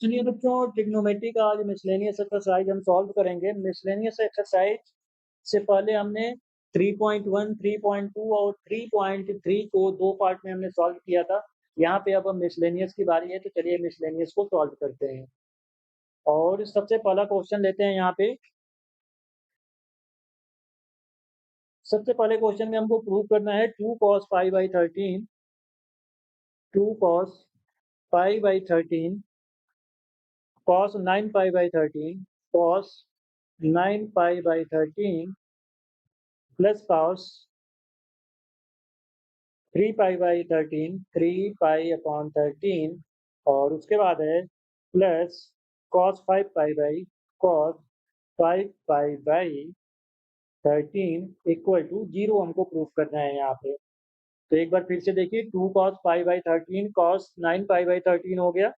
चलिए बच्चों, ट्रिग्नोमेट्री का आज मिसलेनियस एक्सरसाइज हम सॉल्व करेंगे। मिसलेनियस एक्सरसाइज से पहले हमने 3.1, 3.2 और 3.3 को 2 पार्ट में हमने सॉल्व किया था। यहाँ पे अब मिसलेनियस की बारी है, तो चलिए मिसलेनियस को सॉल्व करते हैं। और सबसे पहला क्वेश्चन लेते हैं यहाँ पे। सबसे पहले क्वेश्चन में हमको प्रूव करना है 2 cos pi by 13, 2 cos pi by 13, cos 9 pi by 13, cos 9 pi by 13 plus cos 3 pi by 13, 3 pi upon 13 और उसके बाद है plus cos 5 pi by cos 5 pi by 13 equal to 0 हमको प्रूफ करना है यहाँ पे। तो एक बार फिर से देखिए, 2 cos pi by 13 cos 9 pi by 13 हो गया,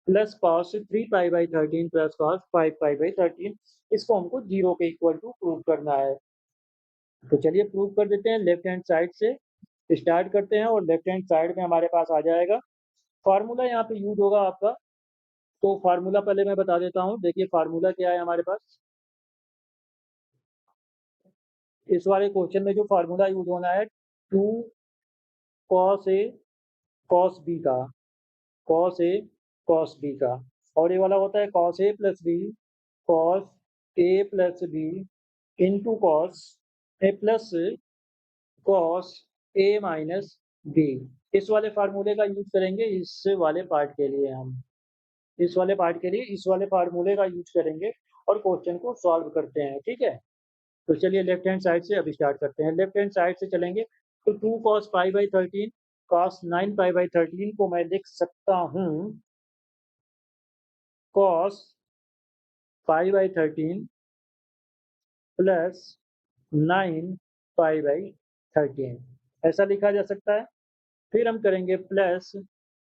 plus cos 3 pi by 13 plus cos 5 pi by 13, इसको हमको 0 के इक्वल टू प्रूव करना है। तो चलिए प्रूव कर देते हैं। लेफ्ट हैंड साइड से स्टार्ट करते हैं और लेफ्ट हैंड साइड में हमारे पास आ जाएगा फार्मूला यहाँ पे यूज होगा आपका। तो फार्मूला पहले मैं बता देता हूँ। देखिए फार्मूला क्या है हमारे पास। इस वाले क्वेश्चन में जो फार्मूला यूज होना है 2 cos A cos B का, cos A cos B का, और ये वाला होता है cos A plus B cos A plus B into cos A plus cos A minus B। इस वाले फार्मूले का यूज करेंगे इस वाले पार्ट के लिए। हम इस वाले पार्ट के लिए इस वाले फार्मूले का यूज करेंगे और क्वेश्चन को सॉल्व करते हैं। ठीक है, तो चलिए लेफ्ट हैंड साइड से अभी स्टार्ट करते हैं। लेफ्ट हैंड साइड से चलेंगे तो 2 cos pi by 13 cos 9 pi by 13 को मैं लिख सकता हूँ cos pi by 13 plus 9 pi by 13, ऐसा लिखा जा सकता है। फिर हम करेंगे plus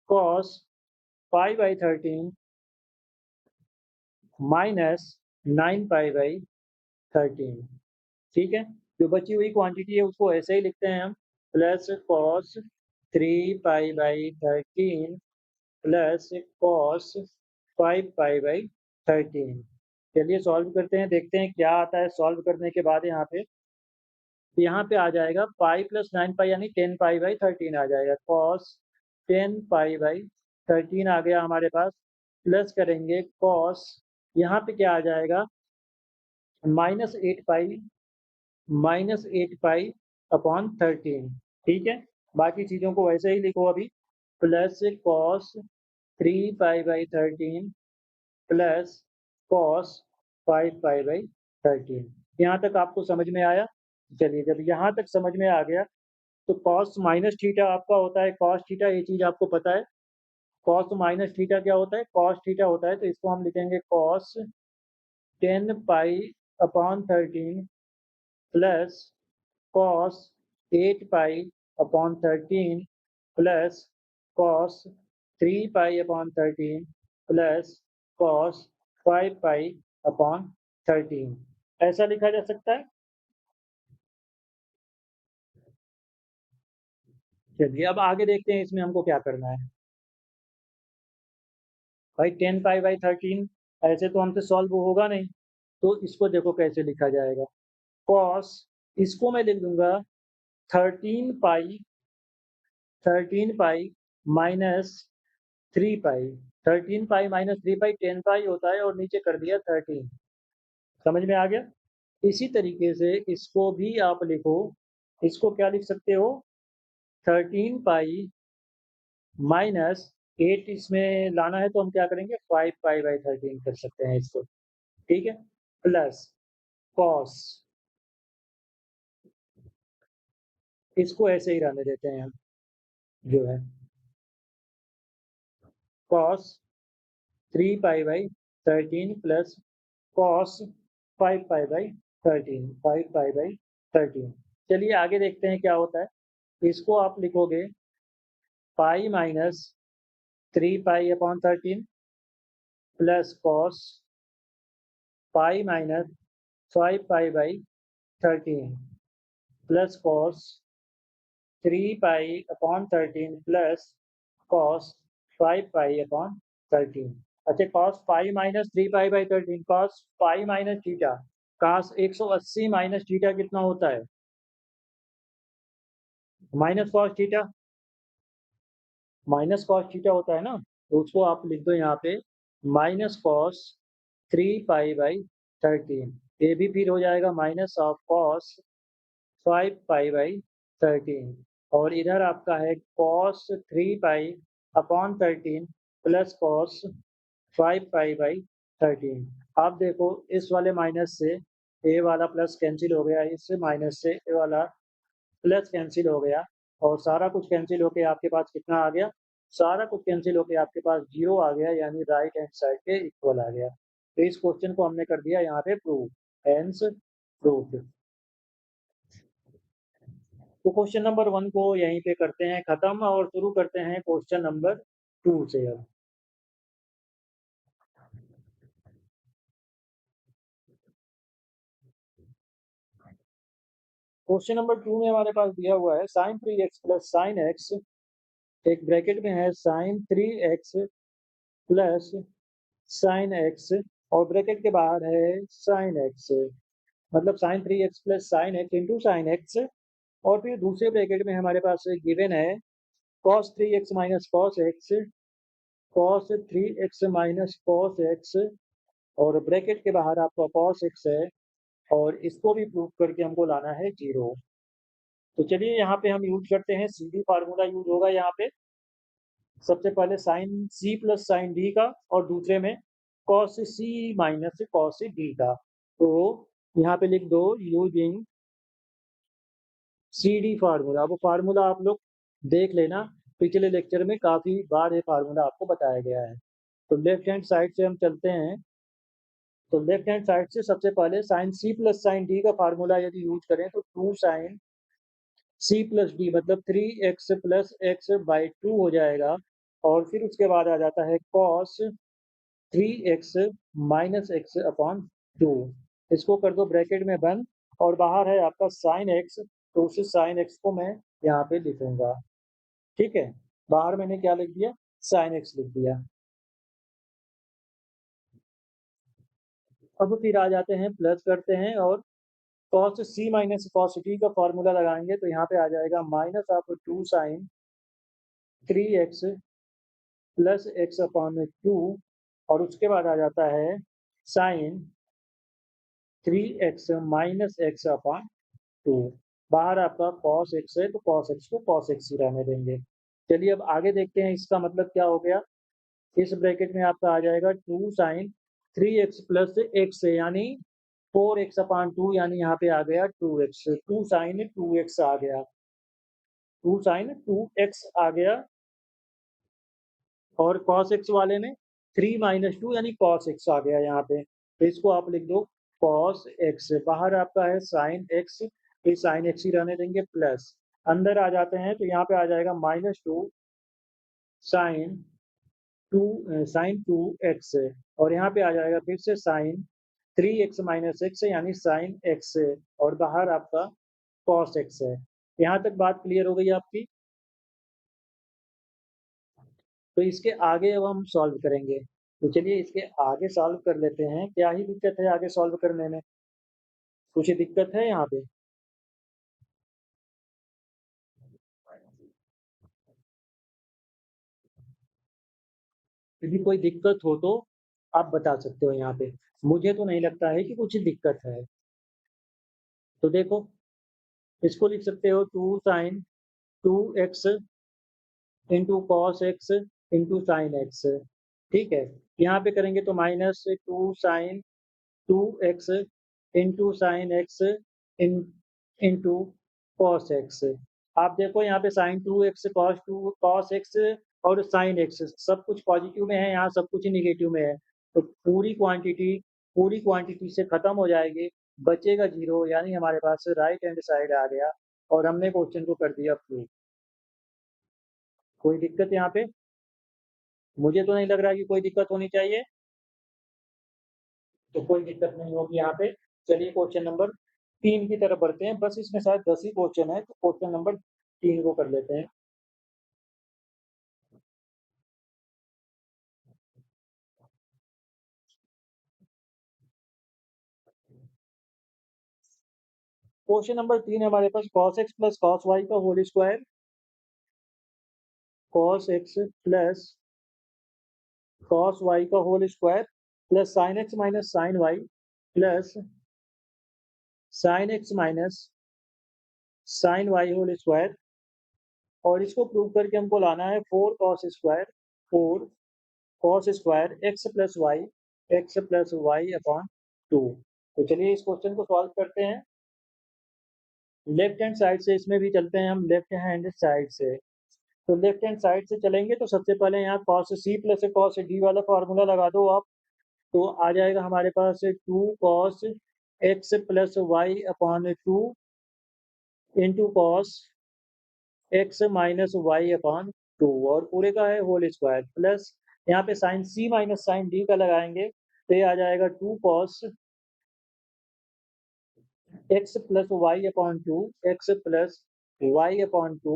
cos pi by 13 minus 9 pi by 13। ठीक है, जो बची हुई क्वांटिटी है उसको ऐसे ही लिखते हैं हम, plus cos 3 pi by 13 plus cos 5 pi by 13। चलिए सॉल्व करते हैं, देखते हैं क्या आता है। सॉल्व करने के बाद यहाँ पे आ जाएगा पाई प्लस 9 पाई यानी 10 पाई बाई 13 आ जाएगा। cos 10 पाई बाई 13 आ गया हमारे पास। प्लस करेंगे cos, यहाँ पे क्या आ जाएगा माइनस 8 पाई अपॉन 13। ठीक है, बाकी चीज़ों को वैसे ही लिखो अभी। Plus cos 3 pi by 13 plus cos 5 pi by 13। यहाँ तक आपको समझ में आया? चलिए, जब यहाँ तक समझ में आ गया तो cos माइनस थीटा आपका होता है cos थीटा, ये चीज़ आपको पता है। cos माइनस थीटा क्या होता है? cos थीटा होता है, तो इसको हम लिखेंगे cos 10 पाई अपॉन 13 प्लस cos 8 पाई upon 13 plus cos 3 pi upon 13 plus cos 5 पाई अपॉन 13, ऐसा लिखा जा सकता है। चलिए अब आगे देखते हैं इसमें हमको क्या करना है। भाई 10 पाई बाई 13 ऐसे तो हमसे सॉल्व होगा नहीं, तो इसको देखो कैसे लिखा जाएगा। cos, इसको मैं लिख दूंगा 13 पाई माइनस 3 पाई। 13 पाई माइनस 3 पाई 10 पाई होता है और नीचे कर दिया 13। समझ में आ गया? इसी तरीके से इसको भी आप लिखो। इसको क्या लिख सकते हो? 13 पाई माइनस 8 इसमें लाना है तो हम क्या करेंगे 5 पाई बाई 13 कर सकते हैं इसको। ठीक है, प्लस कॉस, इसको ऐसे ही रहने देते हैं हम, जो है cos 3 pi by 13 plus cos 5 pi by 13, 5 pi by 13। चलिए आगे देखते हैं क्या होता है। इसको आप लिखोगे pi minus 3 pi upon 13 plus cos pi minus 5 pi by 13 plus cos 3 pi upon 13 plus cos 5 pi upon 13। अच्छा cos pi minus 3 पाई/13 cos pi minus theta, cos 180 minus theta कितना होता है? माइनस कॉस थीटा होता है ना, तो उसको आप लिख दो यहाँ पे माइनस कॉस 3 पाई/13, ये भी फिर हो जाएगा माइनस ऑफ कॉस 5 पाई/13, और इधर आपका है कॉस 3 पाई/13 प्लस कॉस 5 पाई/13। आप देखो इस वाले माइनस से ए वाला प्लस कैंसिल हो गया, इस माइनस से ए वाला प्लस कैंसिल हो गया, और सारा कुछ कैंसिल होके आपके पास कितना आ गया? सारा कुछ कैंसिल होके आपके पास 0 आ गया, यानी राइट हैंड साइड के इक्वल आ गया। तो इस क्वेश्चन को हमने कर दिया यहाँ पे प्रूव, हेंस प्रूव्ड। तो क्वेश्चन नंबर 1 को यहीं पे करते हैं खत्म और शुरू करते हैं क्वेश्चन नंबर 2 से। अब क्वेश्चन नंबर 2 में हमारे पास दिया हुआ है sin 3x plus sin x, एक ब्रैकेट में है sin 3x plus sin x, और ब्रैकेट के बाहर है sin x, मतलब sin 3x plus sin x into sin x, और फिर दूसरे ब्रैकेट में हमारे पास गिवन है cos 3x minus cos x, cos 3x minus cos x, और ब्रैकेट के बाहर आपका cos x है, और इसको भी प्रूव करके हमको लाना है 0। तो चलिए यहाँ पे हम यूज करते हैं, सीधी फार्मूला यूज होगा यहाँ पे। सबसे पहले sine C plus sine D का, और दूसरे में cos C minus cos D का। तो यहाँ पे लिख दो यूजिंग सी डी फार्मूला। वो फार्मूला आप लोग देख लेना, पिछले लेक्चर में काफ़ी बार ये फार्मूला आपको बताया गया है। तो लेफ्ट हैंड साइड से हम चलते हैं। तो लेफ्ट हैंड साइड से सबसे पहले sine C plus sine D का फार्मूला यदि यूज करें तो 2 साइन सी प्लस डी मतलब 3x प्लस एक्स बाई 2 हो जाएगा, और फिर उसके बाद आ जाता है cos 3x minus x upon 2। इसको कर दो ब्रैकेट में बंद, और बाहर है आपका साइन एक्स, तो उस साइन एक्स को मैं यहाँ पे लिखूंगा। ठीक है, बाहर मैंने क्या लिख दिया? साइन एक्स लिख दिया। अब फिर आ जाते हैं प्लस करते हैं, और cos C minus cos T का फॉर्मूला लगाएंगे, तो यहाँ पे आ जाएगा minus of 2 sine 3x plus x upon 2, और उसके बाद आ जाता है sine 3x minus x upon 2। बाहर आपका cos x है, तो cos x को cos x ही रहने देंगे। चलिए अब आगे देखते हैं इसका मतलब क्या हो गया। इस ब्रैकेट में आपका आ जाएगा 2 साइन 3x प्लस एक्स, यानी 4x अपॉन 2, यानी यहाँ पे आ गया 2x, 2 साइन 2x आ गया, 2 साइन 2x आ गया, और cos x वाले में 3 माइनस 2 यानी cos x आ गया यहाँ पे। तो इसको आप लिख दो cos x, बाहर आपका है sin x, ये sin x ही रहने देंगे, प्लस अंदर आ जाते हैं तो यहाँ पे आ जाएगा -2 sin 2x, और यहाँ पे आ जाएगा फिर से sin 3x माइनस एक्स यानी sin x, और बाहर आपका cos x है। यहाँ तक बात क्लियर हो गई आपकी। तो इसके आगे अब हम सॉल्व करेंगे। तो चलिए इसके आगे सॉल्व कर लेते हैं। क्या ही दिक्कत है आगे सॉल्व करने में? कुछ दिक्कत है यहाँ पे? यदि कोई दिक्कत हो तो आप बता सकते हो यहाँ पे। मुझे तो नहीं लगता है कि कुछ दिक्कत है। तो देखो, इसको लिख सकते हो 2 sine 2x into cos x into sine x. ठीक है, यहाँ पे करेंगे तो -2 sine 2x into sine x into cos x. आप देखो यहाँ पे साइन 2x कॉस एक्स और साइन एक्स सब कुछ पॉजिटिव में है, यहाँ सब कुछ निगेटिव में है, तो पूरी क्वांटिटी से खत्म हो जाएगी, बचेगा 0, यानी हमारे पास राइट हैंड साइड आ गया, और हमने क्वेश्चन को कर दिया प्रूव। कोई दिक्कत यहाँ पे? मुझे तो नहीं लग रहा कि कोई दिक्कत होनी चाहिए, तो कोई दिक्कत नहीं होगी यहाँ पे। चलिए क्वेश्चन नंबर 3 की तरफ बढ़ते हैं। बस इसमें शायद 10 ही क्वेश्चन है, तो क्वेश्चन नंबर 3 को कर लेते हैं। क्वेश्चन नंबर 3 है हमारे पास cos x plus cos y का whole square, cos x plus cos y का whole square plus sin x minus sin y plus sin x minus sin y whole square, और इसको प्रूव करके हमको लाना है 4 cos square x plus y upon 2। तो चलिए इस क्वेश्चन को सॉल्व करते हैं। लेफ्ट हैंड साइड से इसमें भी चलते हैं हम, लेफ्ट हैंड साइड से। तो लेफ्ट हैंड साइड से चलेंगे तो सबसे पहले यहाँ cos c plus cos d वाला फार्मूला लगा दो आप, तो आ जाएगा हमारे पास 2 cos x plus y upon 2 into cos x minus y upon 2, और पूरे का है होल स्क्वायर, प्लस यहाँ पे sine c minus sine d का लगाएंगे तो ये आ जाएगा 2 cos x plus y upon 2 x plus y upon 2,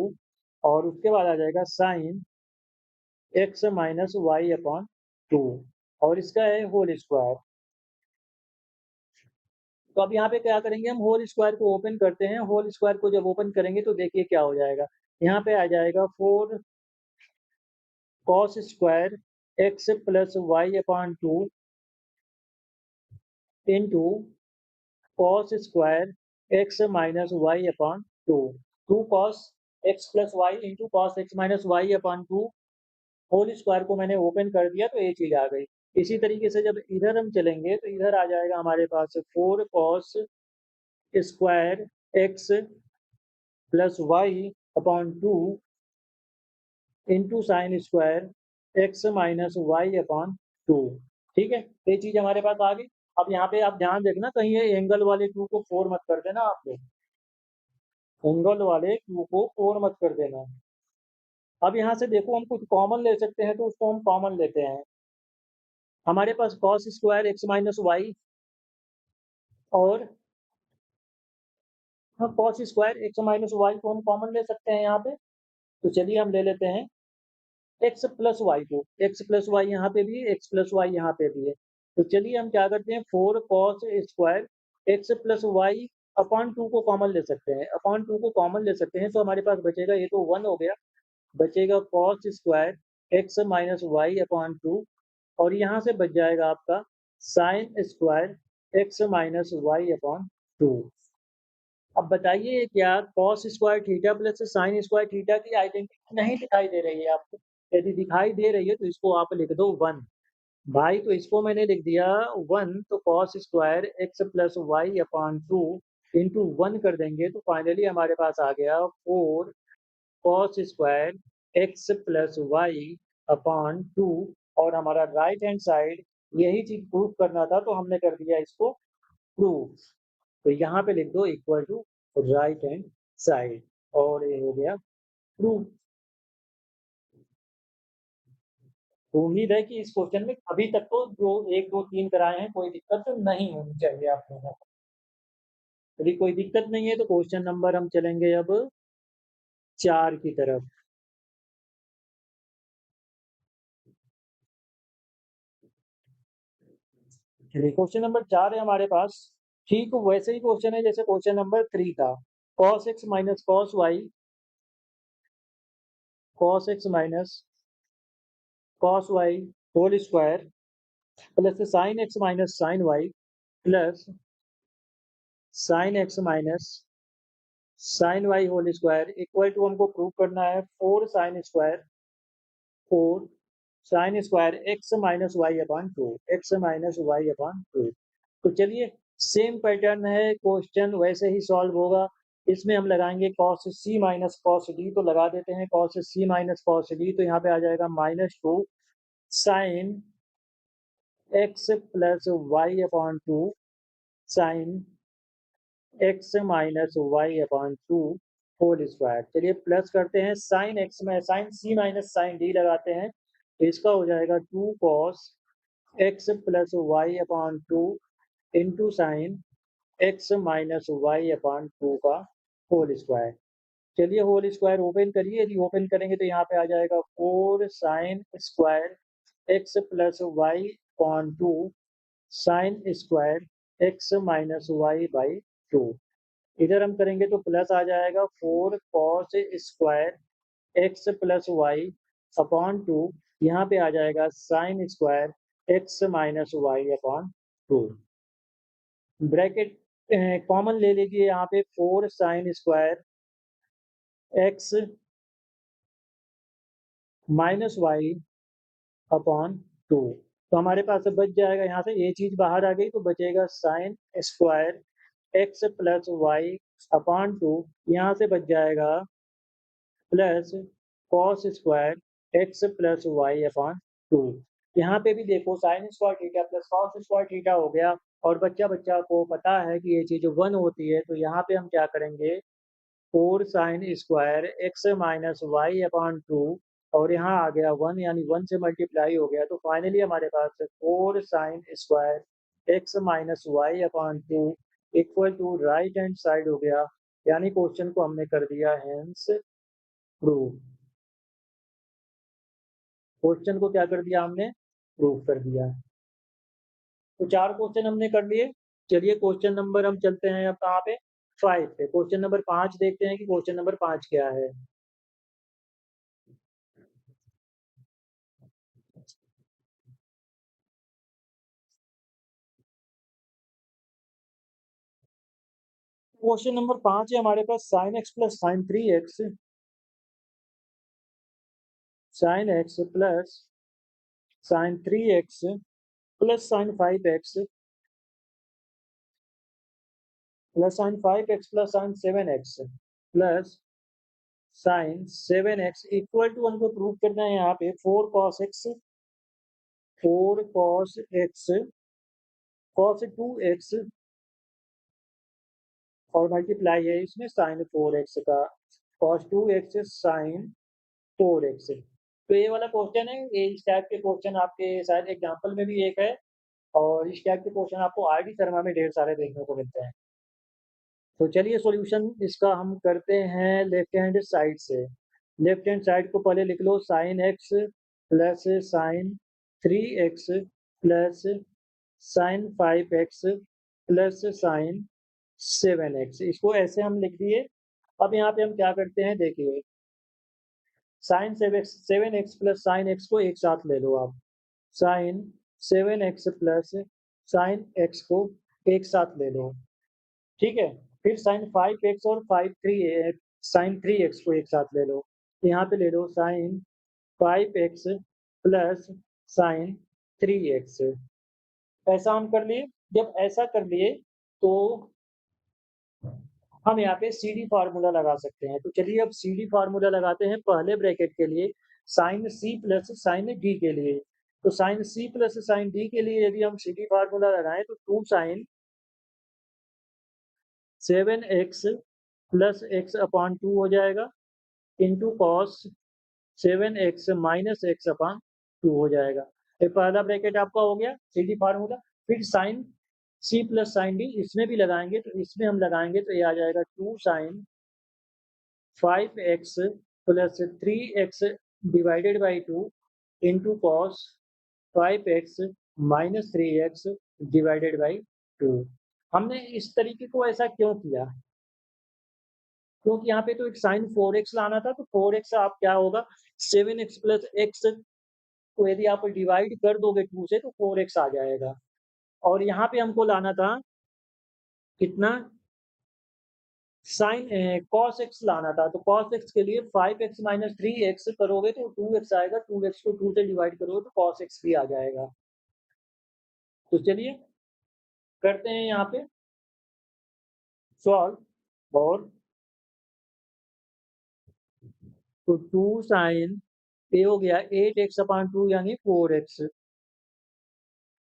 और उसके बाद आ जाएगा sine x minus y upon 2, और इसका है होल स्क्वायर। तो अब यहाँ पे क्या करेंगे, हम होल स्क्वायर को ओपन करते हैं। होल स्क्वायर को जब ओपन करेंगे तो देखिए क्या हो जाएगा, यहाँ पे आ जाएगा 4 cos square x plus y upon 2 into cos square x minus y upon 2, 2 cos x plus y into cos x minus y upon 2, whole square को मैंने ओपन कर दिया तो ये चीज आ गई। इसी तरीके से जब इधर हम चलेंगे तो इधर आ जाएगा हमारे पास 4 cos square x plus y upon 2 into sine square x minus y upon 2। ठीक है, ये चीज हमारे पास आ गई। अब यहाँ पे आप ध्यान देखना कहीं ये एंगल वाले 2 को 4 मत कर देना, आप लोग एंगल वाले 2 को 4 मत कर देना। अब यहाँ से देखो हम कुछ कॉमन ले सकते हैं, तो उसको हम कॉमन लेते हैं। हमारे पास cos square x minus y और cos square x minus y को हम कॉमन ले सकते हैं यहाँ पे। तो चलिए हम ले लेते हैं x प्लस वाई को, x प्लस वाई यहाँ पे भी है, x प्लस वाई यहाँ पे भी है। तो चलिए हम क्या करते हैं, 4 cos square x plus y upon 2 को कॉमन ले सकते हैं, अपॉन 2 को कॉमन ले सकते हैं। तो हमारे पास बचेगा, ये तो 1 हो गया, बचेगा cos square x minus y upon 2, और यहाँ से बच जाएगा आपका sine square x minus y upon 2। अब बताइए क्या cos square theta plus sine square theta की आइडेंटिटी नहीं दिखाई दे रही है आपको? यदि दिखाई दे रही है तो इसको आप लिख दो 1 भाई। तो इसको मैंने लिख दिया 1, तो cos square x plus y upon 2 into 1 कर देंगे तो फाइनली हमारे पास आ गया 4 cos square x plus y upon 2, और हमारा राइट हैंड साइड यही चीज प्रूव करना था तो हमने कर दिया इसको प्रूफ। तो यहाँ पे लिख दो equal to right hand side, और ये हो गया प्रूफ। तो उम्मीद है कि इस क्वेश्चन में अभी तक तो जो 1 2 3 कराए हैं कोई दिक्कत तो नहीं होनी चाहिए आप लोगों को। यदि कोई दिक्कत नहीं है तो क्वेश्चन नंबर हम चलेंगे अब 4 की तरफ। चलिए क्वेश्चन नंबर 4 है हमारे पास, ठीक वैसे ही क्वेश्चन है जैसे क्वेश्चन नंबर 3 था। cos x minus cos y whole square plus sine x minus sine y plus sine x minus sine y whole square equal to हमको प्रूव करना है 4 sine square x minus y upon 2, x minus y upon 2। तो चलिए same pattern है, question वैसे ही solve होगा। इसमें हम लगाएंगे cos c minus cos d, तो लगा देते हैं cos c minus cos d, तो यहाँ पे आ जाएगा -2 sine x plus y upon 2 sine x minus y upon 2 whole square. चलिए प्लस करते हैं, साइन x में sine c minus sine d लगाते हैं तो इसका हो जाएगा 2 cos x plus y upon 2 into sine x minus y upon 2 का होल स्क्वायर। चलिए होल स्क्वायर ओपन करिए, यदि ओपन करेंगे तो यहाँ पे आ जाएगा 4 sine square x plus y upon 2 sine square x minus y by 2। इधर हम करेंगे तो प्लस आ जाएगा 4 cos square x plus y upon 2, यहाँ पे आ जाएगा sine square x minus y upon 2। Bracket common ले लीजिए, यहाँ पे 4 sine square x minus y upon 2। तो हमारे पास बच जाएगा, यहाँ से ये चीज बाहर आ गई तो बचेगा sine square x plus y upon 2, यहाँ से बच जाएगा plus cos square x plus y upon 2। यहाँ पे भी देखो sine square theta plus cos square theta हो गया, और बच्चा बच्चा को पता है कि ये चीज 1 होती है, तो यहाँ पे हम क्या करेंगे 4 sine square x minus y upon 2, और यहाँ आ गया 1, यानी 1 से मल्टीप्लाई हो गया, तो फाइनली हमारे पास 4 sine square x minus y upon 2 equal to right hand side हो गया, यानी क्वेश्चन को हमने कर दिया हेंस प्रूव। क्वेश्चन को क्या कर दिया हमने, प्रूव कर दिया। तो 4 क्वेश्चन हमने कर लिए। चलिए क्वेश्चन नंबर हम चलते हैं अब कहाँ पे, 5 पे। क्वेश्चन नंबर 5 देखते हैं कि क्वेश्चन नंबर 5 क्या है। क्वेश्चन नंबर 5 है हमारे पास, sine x plus sine 3x sine x plus sine 3x plus sine 5x plus sine 5x plus sine 7x plus sine 7x equal to, हमको प्रूव करना है यहाँ पे 4 cos x 4 cos x cos 2x और multiply है इसमें sign 4x का, cos 2x sign 4x। तो ये वाला क्वेश्चन है, ये इस टाइप के क्वेश्चन आपके शायद एग्जाम्पल में भी एक है, और इस टाइप के क्वेश्चन आपको आरडी शर्मा में ढेर सारे देखने को मिलते हैं। तो चलिए सॉल्यूशन इसका हम करते हैं लेफ्ट हैंड साइड से। लेफ्ट हैंड साइड को पहले लिख लो, sine x plus sine 3x plus sine 5x plus sine 7x, इसको ऐसे हम लिख दिए। अब यहाँ पे हम क्या करते हैं देखिए, sign 7x plus sine x को एक साथ ले लो आप, sign 7x plus sine x को एक साथ ले लो, ठीक है। फिर साइन 5x और 5 3 साइन 3x को एक साथ ले लो, यहाँ पे ले लो sign 5x plus sine 3x। ऐसा हम कर लिए। जब ऐसा कर लिए तो हम यहाँ पे सी डी फार्मूला लगा सकते हैं। तो चलिए अब सी डी फार्मूला लगाते हैं पहले ब्रैकेट के लिए, sine C plus sine D के लिए। तो sine C plus sine D के लिए यदि हम सी डी फार्मूला लगाएं तो 2 sine 7x plus x upon 2 हो जाएगा, into cos 7x minus x upon 2 हो जाएगा। ये पहला ब्रैकेट आपका हो गया सी डी फार्मूला। फिर sine C plus sine D इसमें भी लगाएंगे, तो इसमें हम लगाएंगे तो ये आ जाएगा 2 sine 5x plus 3x divided by 2 into cos 5x minus 3x divided by 2। हमने इस तरीके को ऐसा क्यों किया, क्योंकि यहाँ पे तो एक साइन 4x लाना था, तो 4x आप क्या होगा 7x प्लस एक्स को यदि आप डिवाइड कर दोगे 2 से तो 4x आ जाएगा। और यहाँ पे हमको लाना था कितना, साइन cos x लाना था, तो cos x के लिए 5x माइनस 3x करोगे तो 2x आएगा, 2x को 2 से डिवाइड करोगे तो cos x भी आ जाएगा। तो चलिए करते हैं यहाँ पे सॉल्व, और तो 2 साइन ये हो गया 8x अपॉन 2 यानी 4x,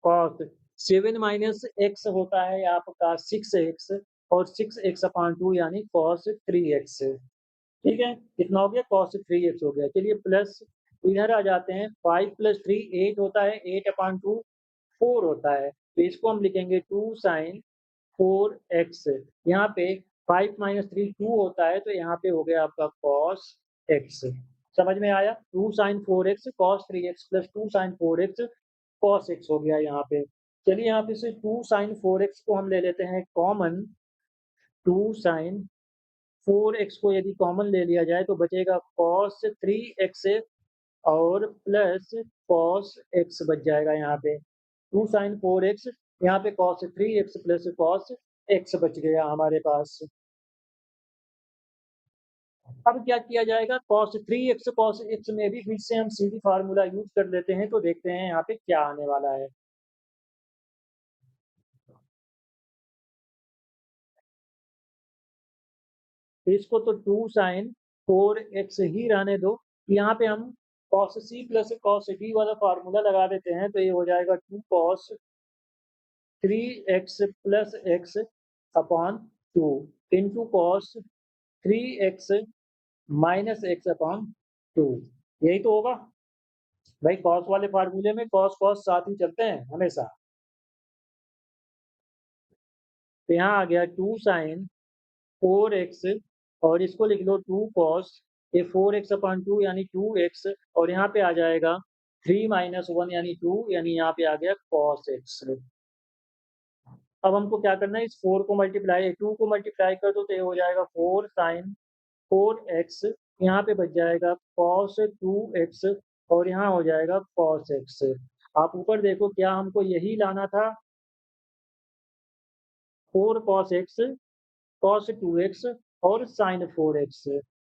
कॉस 7 माइनस एक्स होता है आपका 6x, और 6x अपॉन 2 यानी कॉस 3x। ठीक है, कितना हो गया कॉस 3x हो गया। चलिए प्लस इधर आ जाते हैं, 5 प्लस 3 8 होता है, 8 अपॉन 2 4 होता है, तो इसको हम लिखेंगे 2 साइन 4x। यहाँ पे 5 माइनस 3 2 होता है, तो यहाँ पे हो गया आपका कॉस x। समझ में आया, 2 sine 4x cos 3x plus 2 sine 4x cos x हो गया यहाँ पे। चलिए यहाँ पे से 2 साइन 4x को हम ले लेते हैं कॉमन, 2 साइन 4x को यदि कॉमन ले लिया जाए तो बचेगा cos 3x और प्लस cos x बच जाएगा यहाँ पे 2 साइन 4x, यहाँ पे cos 3x plus cos x बच गया हमारे पास। अब क्या किया जाएगा, cos 3x cos x में भी फिर से हम सीधी फार्मूला यूज कर लेते हैं, तो देखते हैं यहाँ पे क्या आने वाला है। इसको तो 2 साइन 4x ही रहने दो, यहाँ पे हम cos c plus cos d वाला फार्मूला लगा देते हैं, तो ये हो जाएगा 2 cos 3x plus x upon 2 into cos 3x minus x upon 2, यही तो होगा भाई। cos वाले फार्मूले में cos cos साथ ही चलते हैं हमेशा। तो यहाँ आ गया 2 साइन 4x और इसको लिख लो 2 cos, ये 4x अपॉन 2 यानी 2x, और यहाँ पे आ जाएगा 3 माइनस 1 यानी 2, यानी यहाँ पे आ गया cos x। अब हमको क्या करना है, इस 4 को मल्टीप्लाई 2 को मल्टीप्लाई कर दो तो ये हो जाएगा 4 साइन 4x, यहाँ पे बच जाएगा cos 2x और यहाँ हो जाएगा cos x। आप ऊपर देखो क्या हमको यही लाना था, 4 cos x cos 2x और sin 4x,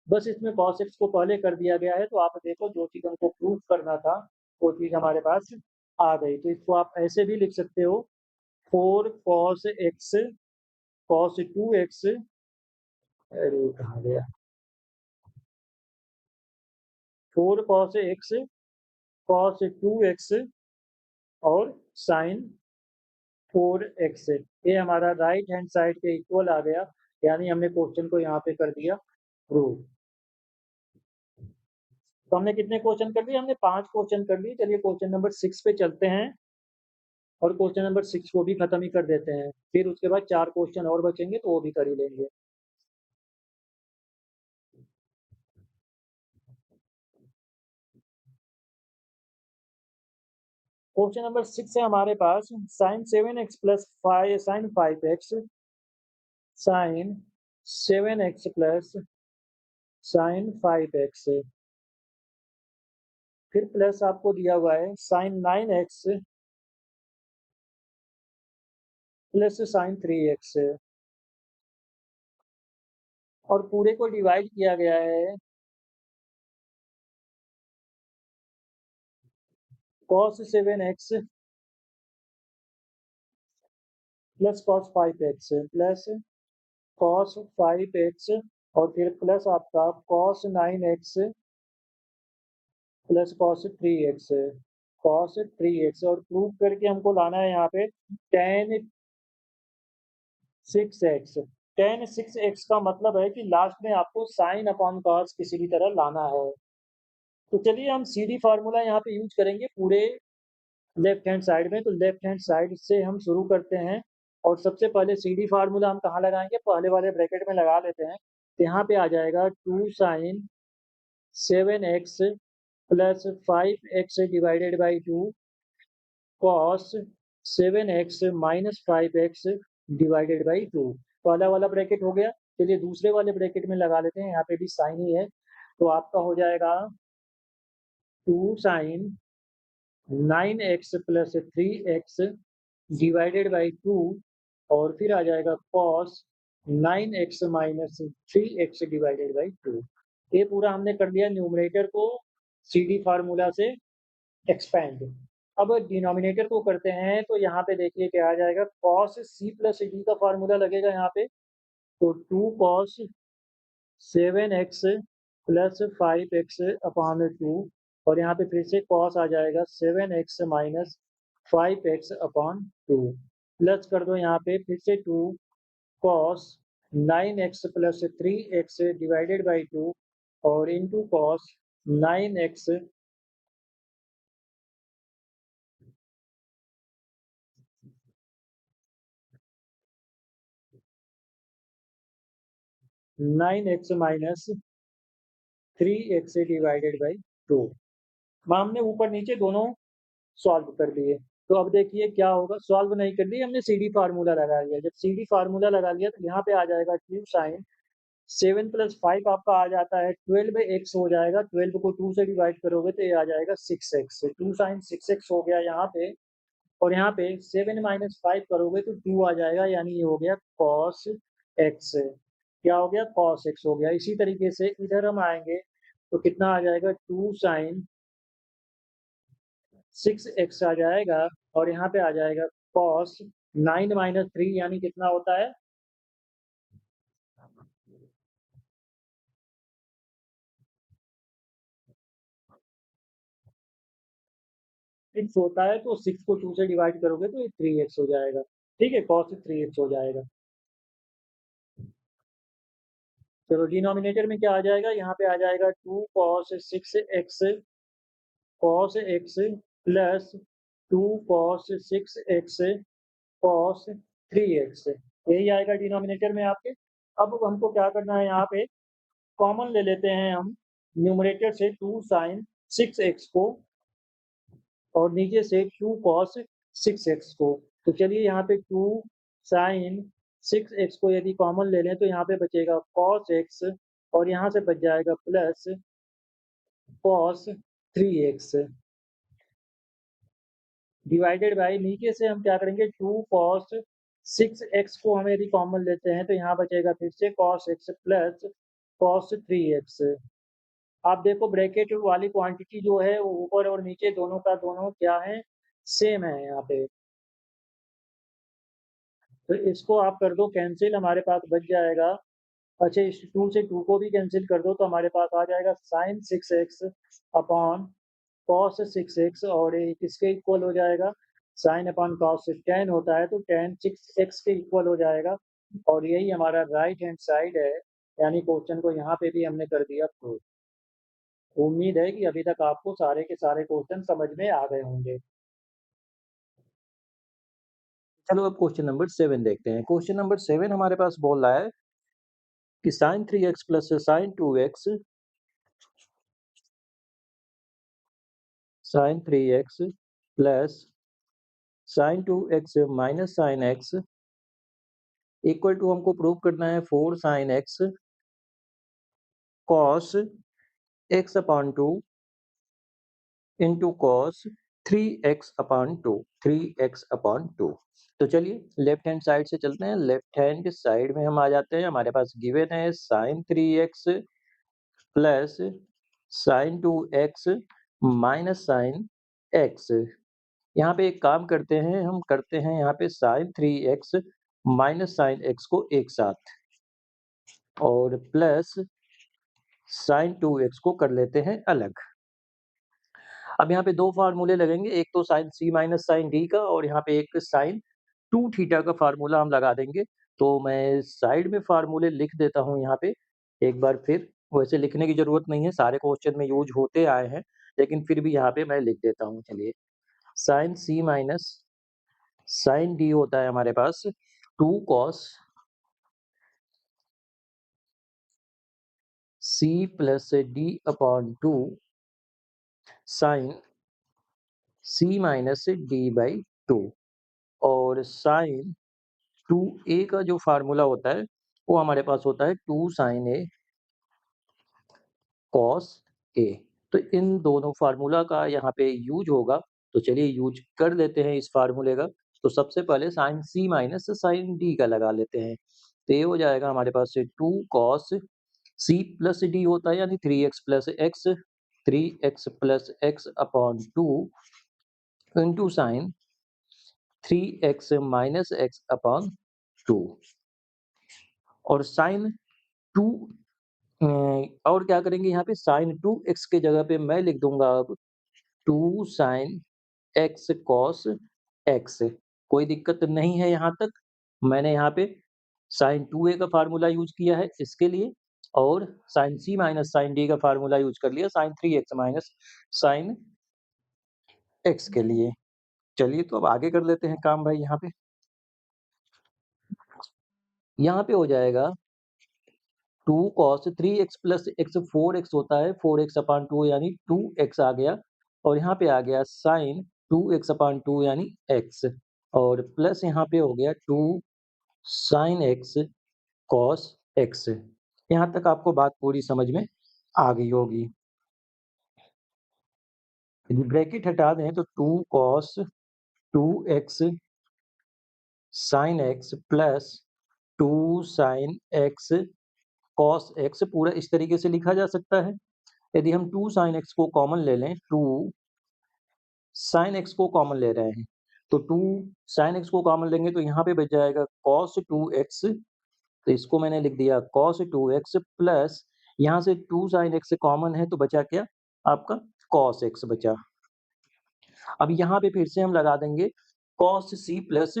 बस इसमें cos x को पहले कर दिया गया है। तो आप देखो जो चीज़ हमको प्रूफ करना था वो चीज़ हमारे पास आ गई। तो इसको आप ऐसे भी लिख सकते हो 4 cos x cos 2x, अरे कहाँ गया, 4 cos x cos 2x और sin 4x, ये हमारा राइट हैंड साइड के इक्वल आ गया, यानी हमने क्वेश्चन को यहाँ पे कर दिया प्रूव। तो हमने कितने क्वेश्चन कर लिए, हमने 5 क्वेश्चन कर लिए। चलिए क्वेश्चन नंबर 6 पे चलते हैं और क्वेश्चन नंबर 6 को भी खत्म ही कर देते हैं, फिर उसके बाद 4 क्वेश्चन और बचेंगे तो वो भी कर ही लेंगे। क्वेश्चन नंबर 6 है हमारे पास, sine 7x plus 5 sine 5x sine 7x plus sine 5x, फिर प्लस आपको दिया हुआ है sign 9x plus sine 3x, और पूरे को डिवाइड किया गया है cos 7x plus cos 5x plus cos 5x और फिर प्लस आपका cos 9x plus cos 3x, cos 3x, और प्रूफ करके हमको लाना है यहाँ पे tan 6x। tan 6x का मतलब है कि लास्ट में आपको साइन अपॉन cos किसी भी तरह लाना है। तो चलिए हम सीधी फार्मूला यहाँ पे यूज करेंगे पूरे लेफ्ट हैंड साइड में। तो लेफ्ट हैंड साइड से हम शुरू करते हैं और सबसे पहले सीडी फार्मूला हम कहाँ लगाएंगे, पहले वाले ब्रैकेट में लगा लेते हैं। तो यहाँ पे आ जाएगा 2 sine 7x plus 5x divided by 2 cos 7x minus 5x divided by 2, पहला वाला ब्रैकेट हो गया। चलिए दूसरे वाले ब्रैकेट में लगा लेते हैं, यहाँ पे भी साइन ही है, तो आपका हो जाएगा 2 sign 9x plus 3x divided by 2 और फिर आ जाएगा cos 9x minus 3x divided by 2। ये पूरा हमने कर लिया न्यूमरेटर को सीडी फार्मूला से एक्सपेंड। अब डिनोमिनेटर को करते हैं, तो यहाँ पे देखिए क्या आ जाएगा, cos c प्लस डी का फार्मूला लगेगा यहाँ पे, तो 2 cos 7x plus 5x upon 2, और यहाँ पे फिर से cos आ जाएगा 7x minus 5x upon 2, plus कर दो यहाँ पे फिर से 2 cos 9x plus 3x divided by 2 और into cos 9x minus 3x divided by 2। हमने ऊपर नीचे दोनों सॉल्व कर लिए। तो अब देखिए क्या होगा, सॉल्व नहीं कर लिया हमने, सीडी फार्मूला लगा लिया। जब सीडी फार्मूला लगा लिया तो यहाँ पे आ जाएगा 2 साइन 7 + 5 आपका आ जाता है 12 एक्स हो जाएगा। 12 को 2 से डिवाइड करोगे तो ये आ जाएगा 6 एक्स। 2 साइन 6 एक्स हो गया यहाँ पे, और यहाँ पे 7 - 5 करोगे तो 2 आ जाएगा, यानी ये हो गया कॉस एक्स। क्या हो गया, कॉस एक्स हो गया। इसी तरीके से इधर हम आएंगे तो कितना आ जाएगा, 2 साइन 6 एक्स आ जाएगा, और यहाँ पे आ जाएगा कॉस 9 - 3 यानी कितना होता है, 6 होता है। तो 6 को 2 से डिवाइड करोगे तो ये 3 एक्स हो जाएगा। ठीक है, कॉस 3 एक्स हो जाएगा। चलो डिनोमिनेटर में क्या आ जाएगा, यहाँ पे आ जाएगा 2 cos 6 x cos x plus 2 cos 6 x cos 3 x, यही आएगा डिनोमिनेटर में आपके। अब हमको क्या करना है, यहाँ पे कॉमन ले लेते हैं हम न्यूमरेटर से 2 साइन 6 एक्स को, और नीचे से 2 कॉस 6 एक्स को। तो चलिए यहाँ पे 2 साइन 6 एक्स को यदि कॉमन ले लें तो यहाँ पे बचेगा कॉस एक्स, और यहाँ से बच जाएगा plus cos 3 x divided by, नीचे से हम क्या करेंगे, 2 कॉस 6 एक्स को हम यदि कॉमन लेते हैं तो यहाँ बचेगा फिर से cos x plus cos 3 x. आप देखो ब्रैकेट वाली क्वांटिटी जो है वो ऊपर और नीचे दोनों का दोनों क्या है, सेम है यहाँ पे। तो इसको आप कर दो कैंसिल, हमारे पास बच जाएगा, अच्छा इस 2 से 2 को भी कैंसिल कर दो तो हमारे पास आ जाएगा sine 6 x upon cos 6 x, और ये किसके इक्वल हो जाएगा, साइन अपॉन कॉस 10 होता है तो टेन 6 एक्स के इक्वल हो जाएगा। और यही हमारा राइट हैंड साइड है, यानी क्वेश्चन को यहाँ पे भी हमने कर दिया प्रूव। उम्मीद है कि अभी तक आपको सारे के सारे क्वेश्चन समझ में आ गए होंगे। चलो अब क्वेश्चन नंबर 7 देखते हैं। क्वेश्चन नंबर 7 हमारे पास बोल रहा है कि sine 3x plus sine 2x sine 3x plus sine 2x minus sine x equal to हमको प्रूव करना है 4 sine x cos x upon 2 into cos 3x upon 2 3x upon 2। तो चलिए लेफ्ट हैंड साइड से चलते हैं। लेफ्ट हैंड साइड में हम आ जाते हैं, हमारे पास गिवन है sine 3x plus sine 2x minus sine x। यहाँ पे एक काम करते हैं, हम करते हैं यहाँ पे sign 3x minus sine x को एक साथ, और प्लस साइन 2x को कर लेते हैं अलग। अब यहाँ पे दो फार्मूले लगेंगे, एक तो sine c minus sine d का, और यहाँ पे एक साइन 2 थीटा का फार्मूला हम लगा देंगे। तो मैं साइड में फार्मूले लिख देता हूँ यहाँ पे एक बार फिर। वैसे लिखने की जरूरत नहीं है, सारे क्वेश्चन में यूज होते आए हैं, लेकिन फिर भी यहाँ पे मैं लिख देता हूँ। चलिए sine c minus sine d होता है हमारे पास 2 cos c plus d upon 2 sine c minus d by 2, और साइन 2a का जो फार्मूला होता है वो हमारे पास होता है 2 साइन a कॉस a। तो इन दोनों फार्मूला का यहाँ पे यूज होगा, तो चलिए यूज कर लेते हैं इस फार्मूले का। तो सबसे पहले sine c minus sine d का लगा लेते हैं, तो ये हो जाएगा हमारे पास से 2 कॉस c प्लस d होता है, यानी 3x plus x 3x plus x upon 2 into sign 3x minus x upon 2, और साइन 2 और क्या करेंगे यहाँ पे साइन 2x के जगह पे मैं लिख दूंगा अब 2 साइन x कॉस x। कोई दिक्कत नहीं है यहाँ तक। मैंने यहाँ पे साइन 2a का फार्मूला यूज किया है इसके लिए, और sine c minus sine d का फार्मूला यूज कर लिया sign 3x minus sine x के लिए। चलिए तो अब आगे कर लेते हैं काम भाई। यहाँ पे हो जाएगा 2 cos 3x plus x 4x होता है, 4x अपॉन 2 यानी 2x आ गया, और यहाँ पे आ गया साइन 2x/2 यानी x, और प्लस यहाँ पे हो गया 2 sin x cos x। यहाँ तक आपको बात पूरी समझ में आ गई होगी। यदि ब्रैकेट हटा दें तो 2 cos 2x sin x plus 2 sin x cos x पूरा इस तरीके से लिखा जा सकता है। यदि हम 2 sin x को कॉमन ले लें, 2 sin x को कॉमन ले रहे हैं, तो 2 sin x को कॉमन लेंगे तो यहाँ पे बच जाएगा cos 2x, तो इसको मैंने लिख दिया cos 2x प्लस यहाँ से 2 sin x कॉमन है तो बचा क्या आपका cos x बचा। अब यहाँ पे फिर से हम लगा देंगे cos c plus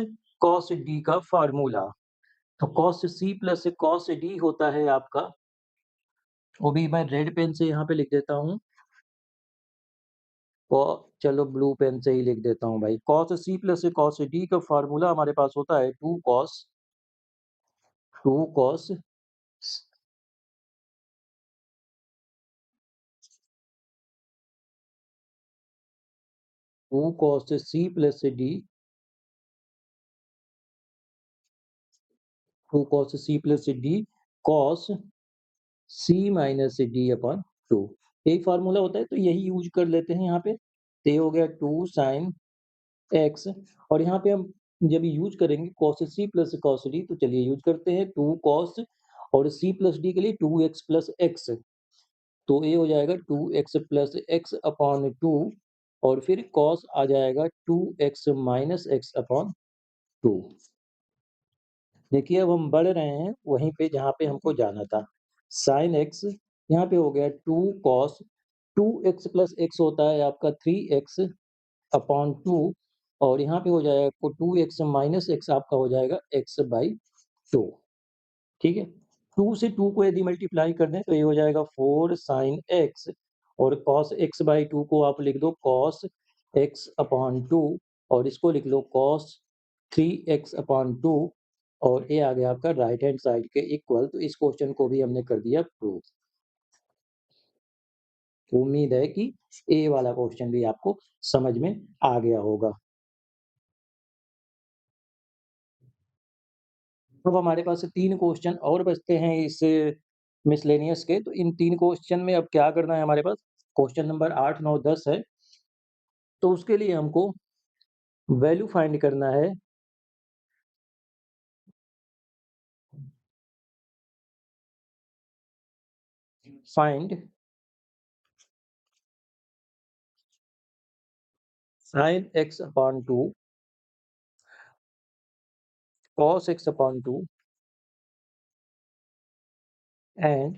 cos d का फार्मूला। तो cos c plus cos d होता है आपका, वो भी मैं रेड पेन से यहाँ पे लिख देता हूँ, चलो ब्लू पेन से ही लिख देता हूँ भाई। cos c plus cos d का फार्मूला हमारे पास होता है 2 cos 2 cos c plus d 2 cos c plus d cos c minus d upon 2, यही फार्मूला होता है, तो यही यूज कर लेते हैं यहाँ पे। तो ये हो गया 2 sin x, और यहाँ पे हम जब यूज करेंगे cos c plus cos d, तो चलिए यूज करते हैं 2 cos और c प्लस d के लिए 2x प्लस x, तो ये हो जाएगा 2x प्लस x अपॉन 2, और फिर cos आ जाएगा 2x माइनस x अपॉन 2। देखिए अब हम बढ़ रहे हैं वहीं पे जहाँ पे हमको जाना था। sin x यहाँ पे हो गया 2 cos 2x प्लस x होता है आपका 3x अपॉन 2, और यहाँ पे हो जाएगा 2x माइनस x आपका हो जाएगा x/2। ठीक है, 2 से 2 को यदि मल्टीप्लाई कर दें तो ये हो जाएगा 4 sin x, और cos x/2 को आप लिख दो cos x अपॉन 2, और इसको लिख लो cos 3x अपॉन 2, और ये आ गया आपका राइट हैंड साइड के इक्वल। तो इस क्वेश्चन को भी हमने कर दिया प्रूव। उम्मीद है कि ए वाला क्वेश्चन भी आपको समझ में आ गया होगा। अब हमारे पास 3 क्वेश्चन और बचते हैं इस मिसलेनियस के, तो इन 3 क्वेश्चन में अब क्या करना है हमारे पास, क्वेश्चन नंबर 8, 9, 10 है, तो उसके लिए हमको वैल्यू फाइंड करना है find sin x upon 2 cos x upon 2 and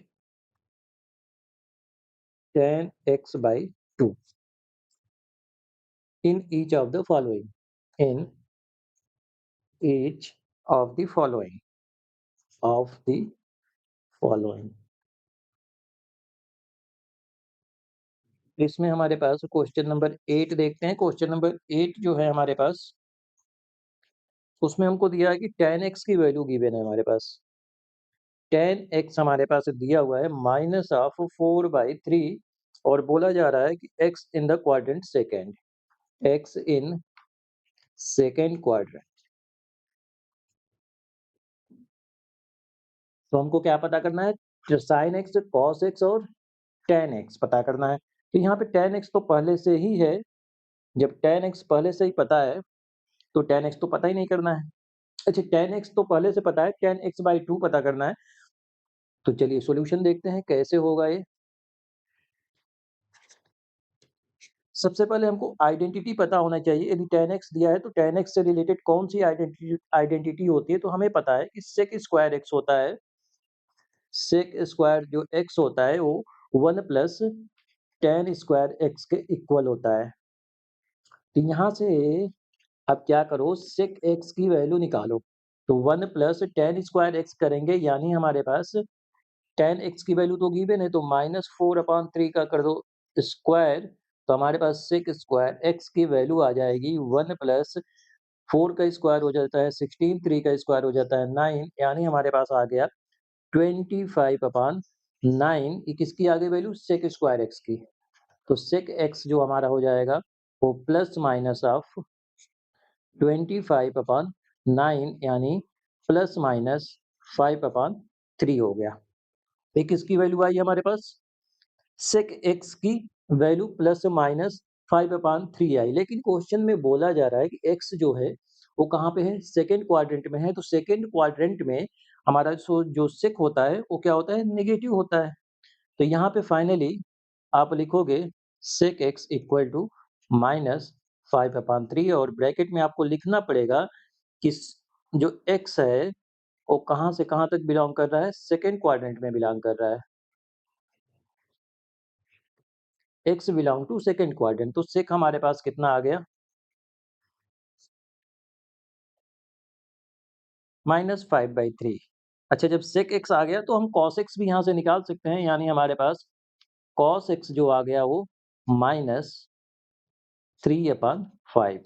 tan x/2 in each of the following, in each of the following of the following। इसमें हमारे पास क्वेश्चन नंबर 8 देखते हैं। क्वेश्चन नंबर 8 जो है हमारे पास, उसमें हमको दिया है कि tan x की वैल्यू गिवन है हमारे पास। tan x हमारे पास दिया हुआ है -4/3, और बोला जा रहा है कि x in the quadrant second, x in second quadrant. तो हमको क्या पता करना है, sin x, cos x और tan x पता करना है। तो यहाँ पे tan x तो पहले से ही है, जब tan x पहले से ही पता है तो tan x तो पता ही नहीं करना है। अच्छा, tan x तो पहले से पता है, tan x/2 पता करना है। तो चलिए सॉल्यूशन देखते हैं कैसे होगा ये। सबसे पहले हमको आइडेंटिटी पता होना चाहिए। यदि tan x दिया है तो tan x से रिलेटेड कौन सी आइडेंटिटी होती है, तो हमें पता है कि sec स्क्वायर x होता है। sec स्क्वायर जो x होता है वो 1 प्लस tan स्क्वायर x के इक्वल होता है। तो यहाँ से अब क्या करो, sec x की वैल्यू निकालो। तो 1 प्लस tan स्क्वायर x करेंगे, यानी हमारे पास tan x की वैल्यू तो गिवन है, तो -4/3 का कर दो स्क्वायर, तो हमारे पास sec स्क्वायर x की वैल्यू आ जाएगी 1 प्लस 4 का स्क्वायर हो जाता है 16, 3 का स्क्वायर हो जाता है 9, यानी हमारे पास आ गया 25/9। ये किसकी आ गई वैल्यू, sec स्क्वायर x की। तो sec x जो हमारा हो जाएगा वो प्लस माइनस ऑफ 25/9 यानी प्लस माइनस 5/3 हो गया। एक किसकी वैल्यू आई हमारे पास? सेक एक्स की वैल्यू प्लस माइनस 5/3 आई, लेकिन क्वेश्चन में बोला जा रहा है कि एक्स जो है वो कहाँ पे है? सेकेंड क्वाड्रेंट में है। तो सेकेंड क्वाड्रेंट में हमारा जो सेक होता है वो क्या होता है? नेगेटिव होता है। तो यहाँ पे फाइनली आप लिखोगे sec x equal to minus 5/3 और ब्रैकेट में आपको लिखना पड़ेगा कि जो एक्स है वो कहाँ से कहाँ तक बिलोंग कर रहा है? सेकेंड क्वाड्रेंट में बिलोंग कर रहा है। X belong to second quadrant, तो सेक हमारे पास कितना आ गया? -5/3। अच्छा, जब सेक एक्स आ गया तो हम कॉस एक्स भी यहाँ से निकाल सकते हैं, यानी हमारे पास कॉस एक्स जो आ गया वो -3/5।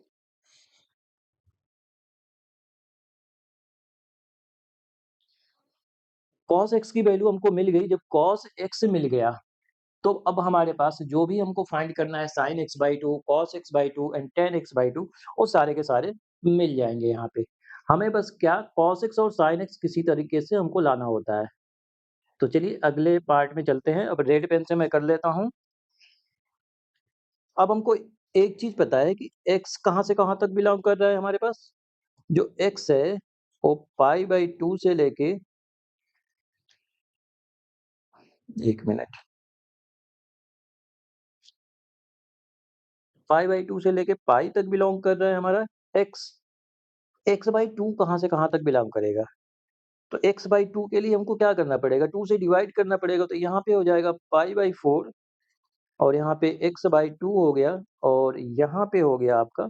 कॉस एक्स की वैल्यू हमको मिल गई। जब कॉस एक्स मिल गया तो अब हमारे पास जो भी हमको फाइंड करना है sign x/2, cos x/2 and ten x/2 वो सारे के सारे मिल जाएंगे यहाँ पे। हमें बस क्या कॉस एक्स और साइन एक्स किसी तरीके से हमको लाना होता है। तो चलिए अगले पार्ट में चलते हैं। अब रेड पेन से मैं कर लेता हूँ। अब हमको एक चीज पता है कि x कहाँ से कहाँ तक बिलोंग कर रहा है हमारे पास। जो x है वो π/2 से लेके, एक मिनट, π/2 से लेके पाई तक बिलोंग कर रहा है हमारा x। x/2 कहाँ से कहाँ तक बिलोंग करेगा? तो x/2 के लिए हमको क्या करना पड़ेगा? 2 से डिवाइड करना पड़ेगा। तो यहाँ पे हो जाएगा π/4 और यहाँ पे x/2 हो गया और यहाँ पे हो गया आपका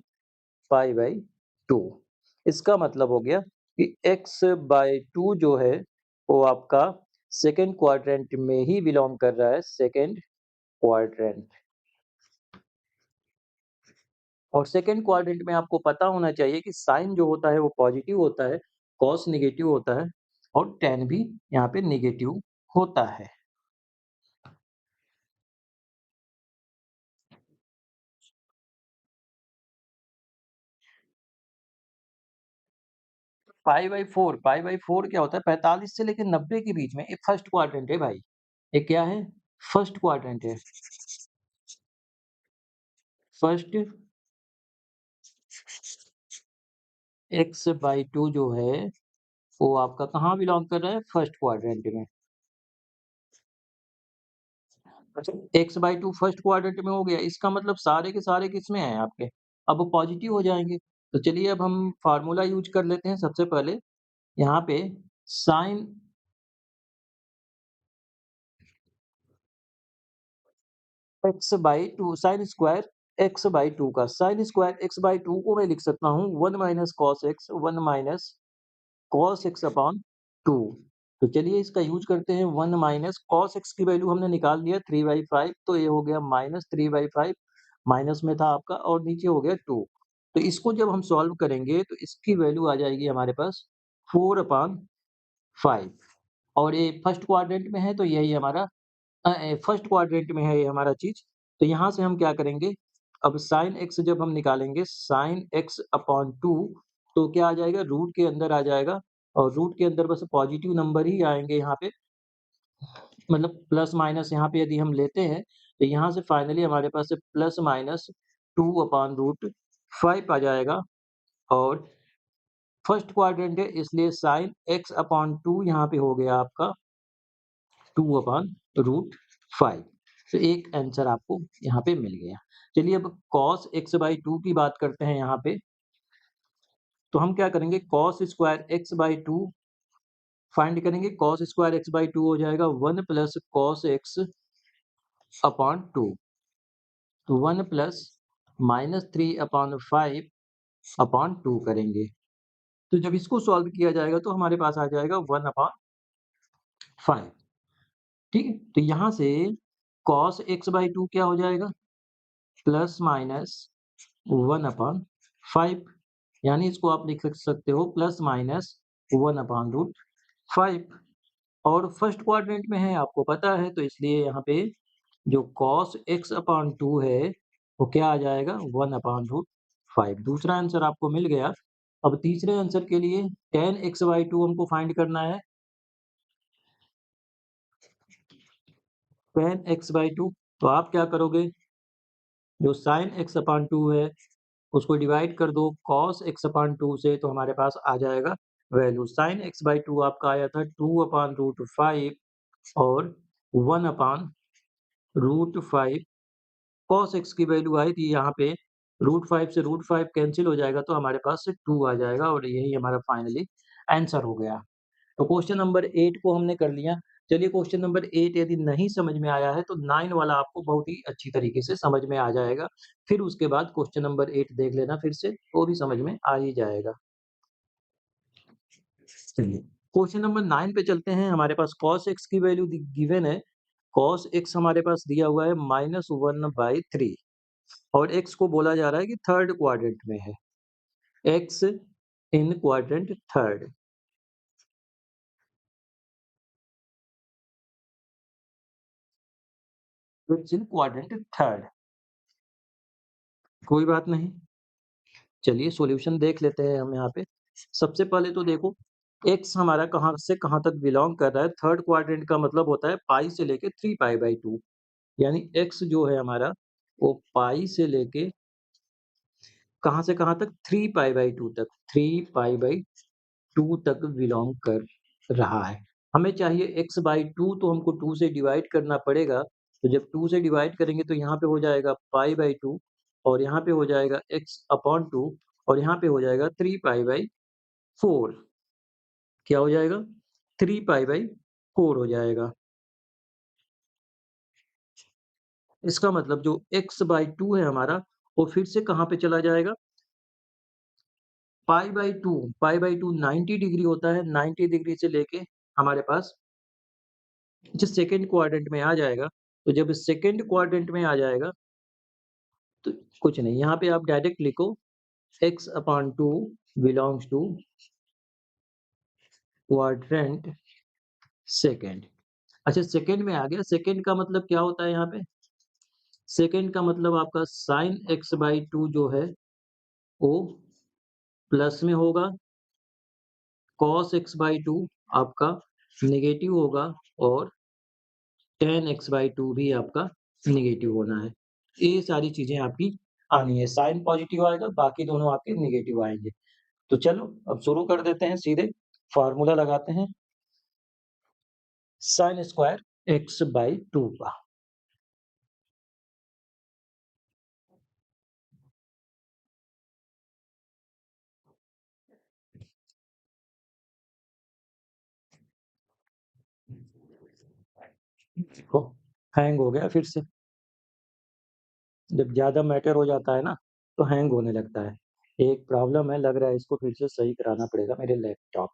π/2। इसका मतलब हो गया कि x/2 जो है वो आपका सेकेंड क्वाड्रेंट में ही बिलोंग कर रहा है, सेकेंड क्वाड्रेंट। और सेकेंड क्वाड्रेंट में आपको पता होना चाहिए कि साइन जो होता है वो पॉजिटिव होता है, कॉस नेगेटिव होता है और टेन भी यहाँ पे नेगेटिव होता है। 5/4 क्या होता है? 45 से लेकर 90 के बीच में। ये फर्स्ट क्वाड्रेंट है भाई। ये क्या है? फर्स्ट क्वाड्रेंट है। फर्स्ट x/2 जो है वो आपका कहाँ बिलोंग कर रहा है? फर्स्ट क्वाड्रेंट में। अच्छा, x/2 फर्स्ट क्वाड्रेंट में हो गया, इसका मतलब सारे के सारे किसमें हैं आपके? अब वो पॉजिटिव हो जाएंगे। तो चलिए अब हम फार्मूला यूज कर लेते हैं। सबसे पहले यहाँ पे sign x/2 sine square x/2 का साइन स्क्वायर x/2 को मैं लिख सकता हूँ 1 minus cos x, 1 minus cos x upon 2। तो चलिए इसका यूज करते हैं। 1 माइनस कॉस एक्स की वैल्यू हमने निकाल लिया 3/5, तो ये हो गया -3/5, माइनस में था आपका और नीचे हो गया 2। तो इसको जब हम सॉल्व करेंगे तो इसकी वैल्यू आ जाएगी हमारे पास 4/5 और ये फर्स्ट क्वाड्रेंट में है तो यही हमारा फर्स्ट क्वाड्रेंट में है ये हमारा चीज। तो यहाँ से हम क्या करेंगे? अब साइन एक्स जब हम निकालेंगे साइन एक्स अपॉन 2 तो क्या आ जाएगा? रूट के अंदर आ जाएगा और रूट के अंदर बस पॉजिटिव नंबर ही आएंगे यहाँ पे, मतलब प्लस माइनस यहाँ पे यदि हम लेते हैं तो यहाँ से फाइनली हमारे पास प्लस माइनस 2/√5 आ जाएगा। और फर्स्ट क्वाड्रेंट है इसलिए साइन एक्स अपॉन 2 यहाँ पे हो गया आपका 2/√5। तो एक आंसर आपको यहाँ पे मिल गया। चलिए अब cos x/2 की बात करते हैं यहाँ पे। तो हम क्या करेंगे? cos स्क्वायर x/2 फाइंड करेंगे। cos स्क्वायर x/2 हो जाएगा 1 प्लस कॉस एक्स अपॉन 2। तो 1 प्लस -3/5 अपॉन 2 करेंगे। तो जब इसको सॉल्व किया जाएगा तो हमारे पास आ जाएगा 1/5। ठीक है, तो यहाँ से cos x/2 क्या हो जाएगा? प्लस माइनस 1/5, यानी इसको आप लिख सकते हो प्लस माइनस 1/√5। और फर्स्ट क्वाड्रेंट में है आपको पता है, तो इसलिए यहाँ पे जो cos x/2 है वो क्या आ जाएगा 1/√5। दूसरा आंसर आपको मिल गया। अब तीसरे आंसर के लिए tan x/2 हमको फाइंड करना है। tan x/2 तो आप क्या करोगे, जो sin x/2 है उसको डिवाइड कर दो cos x/2 से, तो हमारे पास आ जाएगा वैल्यू। sin x/2 आपका आया था 2/√5 और 1/√5। cos x की वैल्यू आई थी यहाँ पे, √5 से √5 कैंसिल हो जाएगा तो हमारे पास 2 आ जाएगा और यही हमारा फाइनली आंसर हो गया। तो क्वेश्चन नंबर 8 को हमने कर लिया। चलिए क्वेश्चन नंबर 8 यदि नहीं समझ में आया है तो 9 वाला आपको बहुत ही अच्छी तरीके से समझ में आ जाएगा। फिर उसके बाद क्वेश्चन नंबर 8 देख लेना फिर से, वो भी समझ में आ ही जाएगा। चलिए क्वेश्चन नंबर 9 पे चलते हैं। हमारे पास cos x की वैल्यू गिवन है। cos x हमारे पास दिया हुआ है -1/3 और x को बोला जा रहा है कि थर्ड क्वाड्रेंट में है। x इन क्वाड्रेंट थर्ड। x इन क्वाड्रेंट थर्ड। कोई बात नहीं। चलिए सॉल्यूशन देख लेते हैं हम यहाँ पे। सबसे पहले तो देखो x हमारा कहाँ से कहाँ तक बिलोंग कर रहा है। थर्ड क्वाड्रेंट का मतलब होता है पाई से लेके 3π/2, यानी x जो है हमारा वो पाई से लेके कहाँ से कहाँ तक 3π/2 तक, 3π/2 तक बिलोंग कर रहा है। हमें चाहिए x/2 तो हमको 2 से डिवाइड करना पड़ेगा। तो जब 2 से डिवाइड करेंगे तो यहाँ पे हो जाएगा π/2 और यहाँ पे हो जाएगा x/2 और यहाँ पे हो जाएगा 3π/4। क्या हो जाएगा? 3π/4 हो जाएगा। इसका मतलब जो x/2 है हमारा वो फिर से कहाँ पे चला जाएगा? π/2, π/2 90 डिग्री होता है। 90 डिग्री से लेके हमारे पास जो सेकंड क्वाड्रेंट में आ जाएगा। तो जब सेकंड क्वाड्रेंट में आ जाएगा तो कुछ नहीं, यहाँ पे आप डायरेक्ट लिखो x/2 belongs to quadrant second. अच्छा सेकंड में आ गया। सेकंड का मतलब क्या होता है यहाँ पे? सेकंड का मतलब आपका sin x/2 जो है वो प्लस में होगा, cos x/2 आपका नेगेटिव होगा और tan x/2 भी आपका नेगेटिव होना है। ये सारी चीजें आपकी आनी है। साइन पॉजिटिव आएगा, बाकी दोनों आपके नेगेटिव आएंगे। तो चलो अब शुरू कर देते हैं, सीधे फार्मूला लगाते हैं साइन स्क्वायर x/2 का। देखो हैंग हो गया फिर से। जब ज़्यादा मैटर हो जाता है ना तो हैंग होने लगता है। एक प्रॉब्लम है, लग रहा है इसको फिर से सही कराना पड़ेगा मेरे लैपटॉप।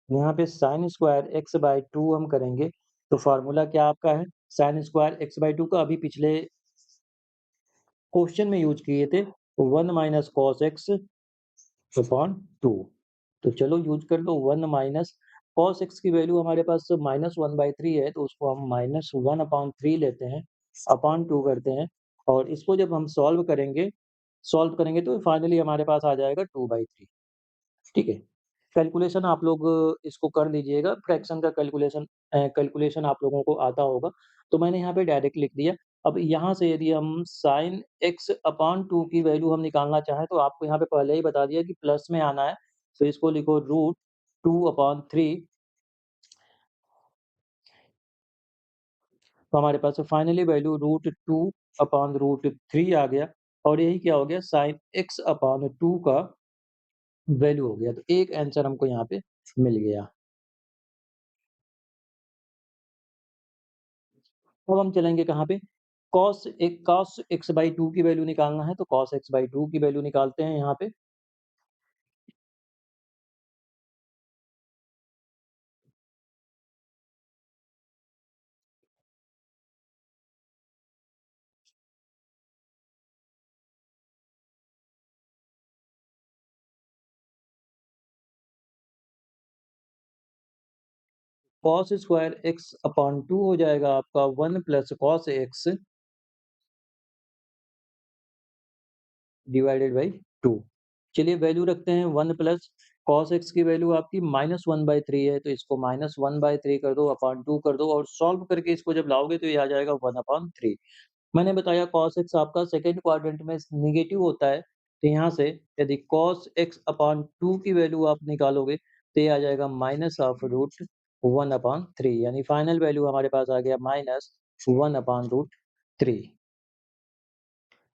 यहाँ पे साइन स्क्वायर x/2 हम करेंगे तो फार्मूला क्या आपका है? साइन स्क्वायर x/2 का अभी पिछले क्वेश्चन में यूज किए थे 1 माइनस कॉस एक्स अपॉन 2। तो चलो यूज कर लो 1 माइनस कॉस एक्स की वैल्यू हमारे पास -1/3 है तो उसको हम -1/3 लेते हैं, अपॉन 2 करते हैं और इसको जब हम सॉल्व करेंगे तो फाइनली हमारे पास आ जाएगा 2/3। ठीक है। कैलकुलेशन आप लोग इसको कर लीजिएगा, फ्रैक्शन का कैलकुलेशन आप लोगों को आता होगा। तो मैंने यहाँ पे डायरेक्ट लिख दिया। अब यहाँ से यदि हम sin x/2 की वैल्यू हम निकालना चाहें तो आपको यहाँ पे पहले ही बता दिया कि प्लस में आना है। तो इसको लिखो √2/3। तो हमारे पास फाइनली वैल्यू √2/√3 आ गया और यही क्या हो गया sin x/2 का वैल्यू हो गया। तो एक आंसर हमको यहाँ पे मिल गया। अब हम चलेंगे कहाँ पे? cos x/2 की वैल्यू निकालना है तो cos x/2 की वैल्यू निकालते हैं यहाँ पे। Cos square x upon two हो जाएगा आपका 1 plus cos x divided by 2। चलिए वैल्यू रखते हैं 1 प्लस कॉस एक्स की वैल्यू आपकी -1/3 है, तो इसको -1/3 कर दो, अपॉन 2 कर दो और सॉल्व करके इसको जब लाओगे तो ये आ जाएगा 1/3। मैंने बताया कॉस एक्स आपका सेकंड क्वाड्रेंट में नेगेटिव होता है, तो यहाँ से यदि कॉस एक्स अपॉन 2 की वैल्यू आप निकालोगे तो ये आ जाएगा -1/3, यानी फाइनल वैल्यू हमारे पास आ गया -1/3।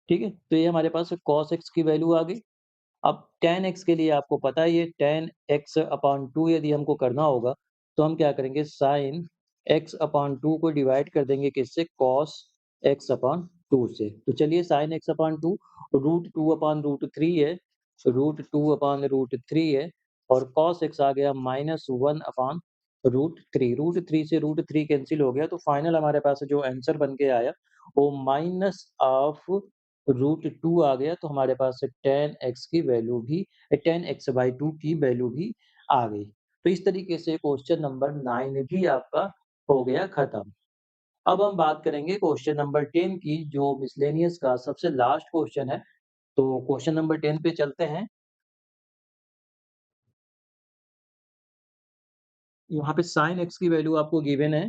ठीक है, तो ये हमारे पास कॉस एक्स की वैल्यू आ गई। अब tan x के लिए आपको पता ही है tan x अपॉन 2 यदि हमको करना होगा तो हम क्या करेंगे sin x अपॉन 2 को डिवाइड कर देंगे किससे cos x अपॉन 2 से। तो चलिए sin x अपॉन 2 √2 अपॉन √3 है, √2 अपॉन √3 है और cos x आ गया -1 अपॉन √3 से √3 कैंसिल हो गया, तो फाइनल हमारे पास जो आंसर बन के आया वो माइनस ऑफ √2 आ गया, तो हमारे पास tan x की वैल्यू भी tan x/2 की वैल्यू भी आ गई। तो इस तरीके से क्वेश्चन नंबर 9 भी आपका हो गया खत्म। अब हम बात करेंगे क्वेश्चन नंबर 10 की, जो मिसलेनियस का सबसे लास्ट क्वेश्चन है। तो क्वेश्चन नंबर 10 पे चलते हैं। यहाँ पे sin x की वैल्यू आपको गिवन है।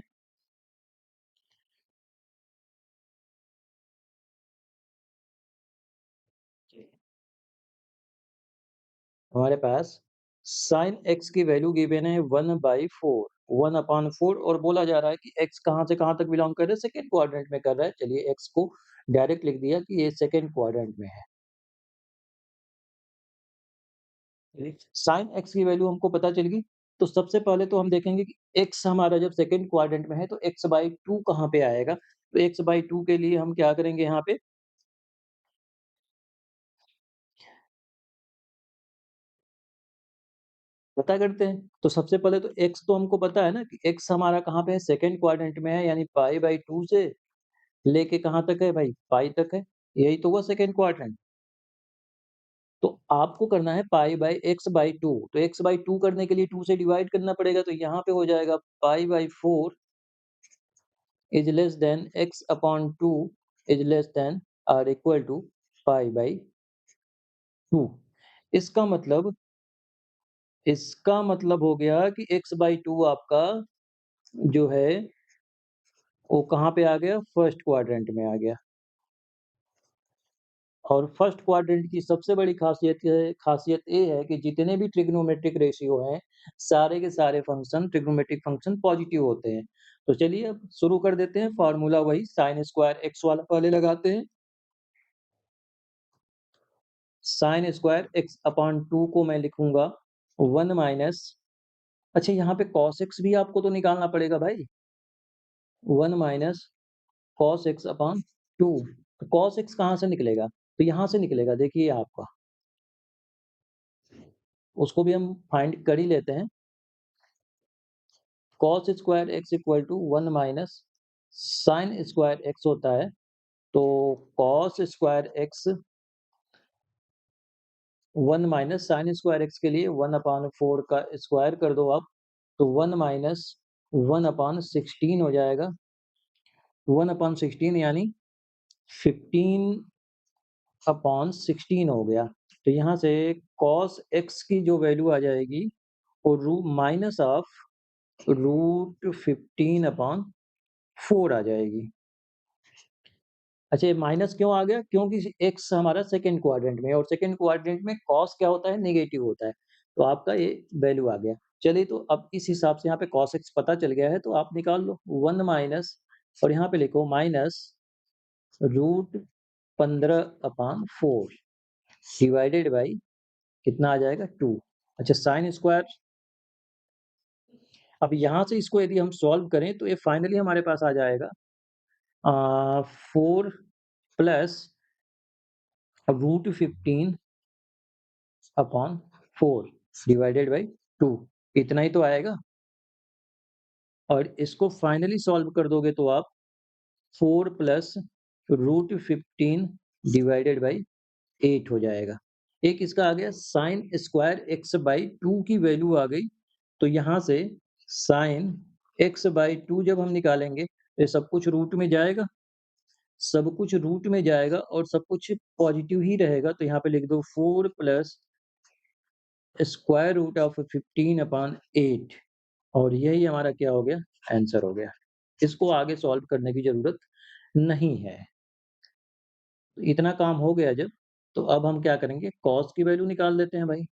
हमारे पास sin x की वैल्यू गिवन है 1/4, 1/4 और बोला जा रहा है कि x कहाँ से कहाँ तक बिलोंग कर रहा है, सेकंड क्वाड्रेंट में कर रहा है। चलिए x को डायरेक्ट लिख दिया कि ये सेकंड क्वाड्रेंट में है। sin x की वैल्यू हमको पता चल गई, तो सबसे पहले तो हम देखेंगे कि x हमारा जब सेकंड क्वाड्रेंट में है तो x/2 कहाँ पे आएगा। तो x/2 के लिए हम क्या करेंगे, यहाँ पे पता करते हैं। तो सबसे पहले तो x तो हमको पता है ना कि x हमारा कहाँ पे है, सेकंड क्वाड्रेंट में है, यानी π/2 से लेके कहाँ तक है भाई, पाई तक है। यही तो हुआ सेकंड क्वाड्रेंट। तो आपको करना है π/x/2, तो x/2 करने के लिए 2 से डिवाइड करना पड़ेगा, तो यहाँ पे हो जाएगा π/4 is less than x upon 2 is less than or equal to π/2। इसका मतलब हो गया कि x/2 आपका जो है वो कहाँ पे आ गया, फर्स्ट क्वाड्रेंट में आ गया। और फर्स्ट क्वाड्रेंट की सबसे बड़ी खासियत ये है कि जितने भी ट्रिग्नोमेट्रिक रेशियो हैं, सारे के सारे फंक्शन ट्रिग्नोमेट्रिक फंक्शन पॉजिटिव होते हैं। तो चलिए अब शुरू कर देते हैं, फार्मूला वही sin स्क्वायर x वाला पहले लगाते हैं। sin स्क्वायर x अपॉन 2 को मैं लिखूंगा 1 माइनस, अच्छा यहाँ पे cos x भी आपको तो निकालना पड़ेगा भाई, 1 माइनस cos x अपॉन 2। तो cos x कहाँ से निकलेगा, तो यहाँ से निकलेगा, देखिए आपका उसको भी हम फाइंड कर ही लेते हैं। cos square x equal to 1 minus sin square x होता है। तो cos square x 1 minus sin square x के लिए 1/4 का स्क्वायर कर दो आप, तो 1 माइनस 1/16 हो जाएगा। 1/16 यानी 15/16 हो गया। तो यहाँ से cos x की जो वैल्यू आ जाएगी वो माइनस ऑफ √15/4 आ जाएगी। अच्छा, ये माइनस क्यों आ गया? क्योंकि एक्स हमारा सेकंड क्वाड्रेंट में है और सेकंड क्वाड्रेंट में कॉस क्या होता है, नेगेटिव होता है। तो आपका ये वैल्यू आ गया। चलिए तो अब इस हिसाब से यहाँ पे कॉस एक्स पता चल गया है, तो आप निकाल लो 1 माइनस और यहाँ पे लिखो माइनस √15/4 डिवाइडेड बाई कितना आ जाएगा 2। अच्छा, साइन स्क्वायर, अब यहाँ से इसको यदि हम सॉल्व करें तो ये फाइनली हमारे पास आ जाएगा 4 प्लस √15/4 डिवाइडेड बाई 2, इतना ही तो आएगा। और इसको फाइनली सॉल्व कर दोगे तो आप 4 प्लस √15 डिवाइडेड बाई 8 हो जाएगा। एक इसका आ गया साइन स्क्वायर x/2 की वैल्यू आ गई, तो यहाँ से साइन x/2 जब हम निकालेंगे, तो ये सब कुछ रूट में जाएगा, सब कुछ रूट में जाएगा और सब कुछ पॉजिटिव ही रहेगा, तो यहाँ पे लिख दो 4 प्लस स्क्वायर रूट ऑफ 15/8 और यही हमारा क्या हो गया? आंसर हो गया। इसको आगे सॉल्व करने की ज़रूरत नहीं है। तो इतना काम हो गया जब, तो अब हम क्या करेंगे? कॉस की वैल्यू निकाल देते हैं भाई।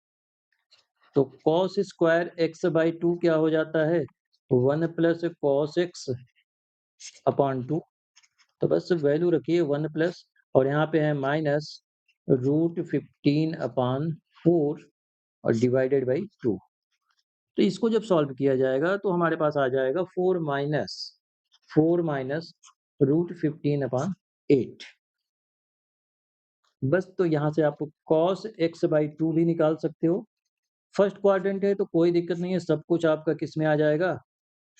तो कॉस स्क्वायर x/2 क्या हो जाता है? 1 प्लस कॉस x अपॉन 2। तो बस वैल्यू रखिए 1 प्लस और यहाँ पे है माइनस रूट 15/4 और डिवाइडेड बाई 2। तो इसको जब सॉल्व किया जाएगा तो हमारे पास आ जाएगा 4 माइनस रूट 15/8। बस तो यहाँ से आप कॉस x/2 भी निकाल सकते हो। फर्स्ट क्वाड्रेंट है तो कोई दिक्कत नहीं है, सब कुछ आपका किस में आ जाएगा?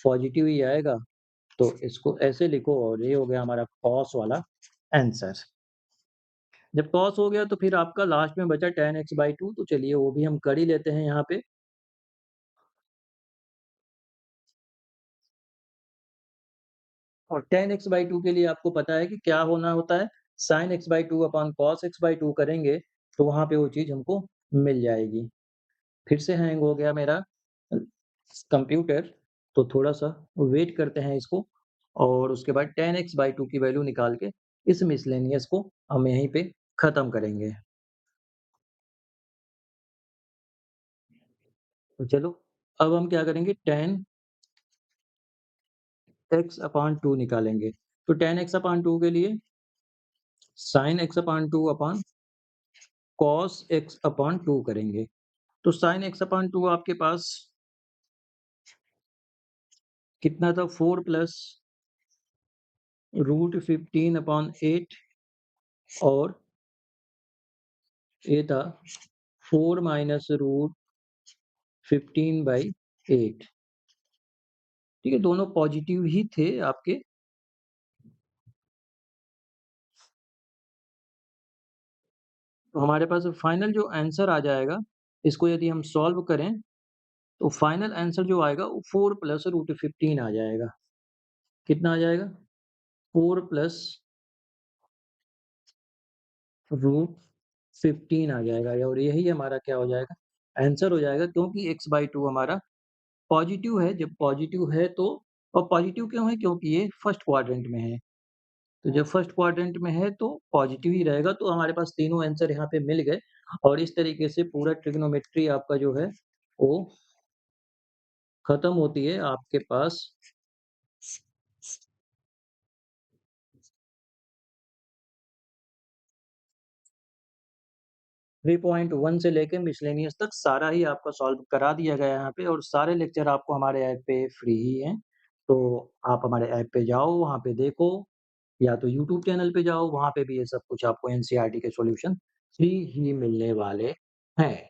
पॉजिटिव ही आएगा। तो इसको ऐसे लिखो और ये हो गया हमारा कॉस वाला आंसर। जब कॉस हो गया तो फिर आपका लास्ट में बचा tan x/2, तो चलिए वो भी हम कर ही लेते हैं यहाँ पे। और tan x/2 के लिए आपको पता है कि क्या होना होता है? sin x/2 upon cos x/2 करेंगे, तो वहाँ पे वो चीज़ हमको मिल जाएगी। फिर से हैंग हो गया मेरा कंप्यूटर, तो थोड़ा-सा वेट करते हैं इसको और उसके बाद tan x/2 की वैल्यू निकाल के इस मिसलेनियस को हम यहीं पे खत्म करेंगे। तो चलो, अब हम क्या करेंगे? tan x/2 निकालेंगे। तो tan x/2 के लिए sin x/2 upon cos x/2 करेंगे। तो sin x/2 आपके पास कितना था? 4 प्लस रूट 15/8 और ये था 4 माइनस रूट 15/8। ठीक है, दोनों पॉजिटिव ही थे आपके। तो हमारे पास फाइनल जो आंसर आ जाएगा, इसको यदि हम सॉल्व करें, तो फाइनल आंसर जो आएगा वो 4 प्लस रूट 15 आ जाएगा। कितना आ जाएगा? 4 प्लस रूट 15 आ जाएगा और यही हमारा क्या हो जाएगा? आंसर हो जाएगा, क्योंकि x/2 हमारा पॉजिटिव है। जब पॉजिटिव है तो, और पॉजिटिव क्यों है? क्योंकि ये फर्स्ट क्वाड्रेंट में है। तो जब फर्स्ट क्वाड्रेंट में है तो पॉजिटिव ही रहेगा, तो हमारे पास तीनों आंसर यहाँ पे मिल गए और इस तरीके से पूरा ट्रिग्नोमेट्री आपका जो है वो खत्म होती है आपके पास। 3.1 से लेके मिसलेनियस तक सारा ही आपका सॉल्व करा दिया गया है यहाँ पे और सारे लेक्चर आपको हमारे ऐप पे फ्री ही हैं। तो आप हमारे ऐप पे जाओ, वहाँ पे देखो, या तो यूट्यूब चैनल पे जाओ, वहाँ पे भी ये सब कुछ आपको एनसीईआरटी के सॉल्यूशन फ्री ही मिलने वाले हैं।